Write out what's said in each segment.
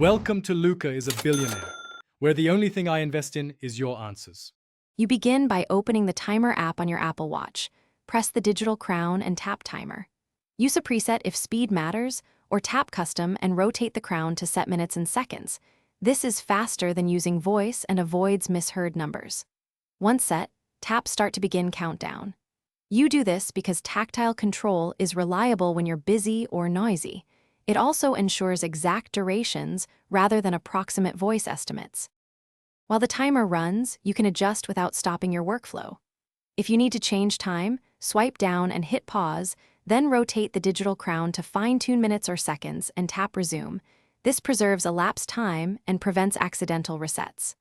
Welcome to Luca is a Billionaire, where the only thing I invest in is your answers. You begin by opening the Timer app on your Apple Watch. Press the digital crown and tap Timer. Use a preset if speed matters, or tap Custom and rotate the crown to set minutes and seconds. This is faster than using voice and avoids misheard numbers. Once set, tap Start to begin countdown. You do this because tactile control is reliable when you're busy or noisy. It also ensures exact durations rather than approximate voice estimates. While the timer runs, you can adjust without stopping your workflow. If you need to change time, swipe down and hit pause, then rotate the digital crown to fine-tune minutes or seconds and tap Resume. This preserves elapsed time and prevents accidental resets.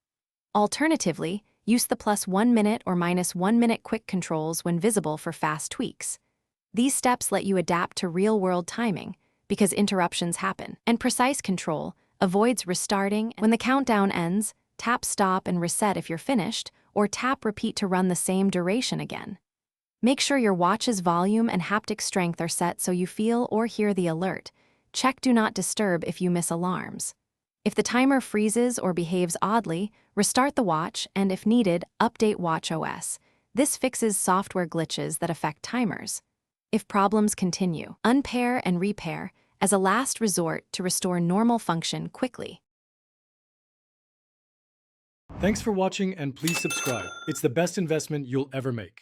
Alternatively, use the +1 minute or -1 minute quick controls when visible for fast tweaks. These steps let you adapt to real-world timing, because interruptions happen, and precise control avoids restarting. When the countdown ends, tap Stop and reset if you're finished, or tap Repeat to run the same duration again. Make sure your watch's volume and haptic strength are set so you feel or hear the alert. Check Do Not Disturb if you miss alarms. If the timer freezes or behaves oddly, restart the watch and, if needed, update watchOS. This fixes software glitches that affect timers. If problems continue, unpair and repair as a last resort to restore normal function quickly. Thanks for watching, and please subscribe. It's the best investment you'll ever make.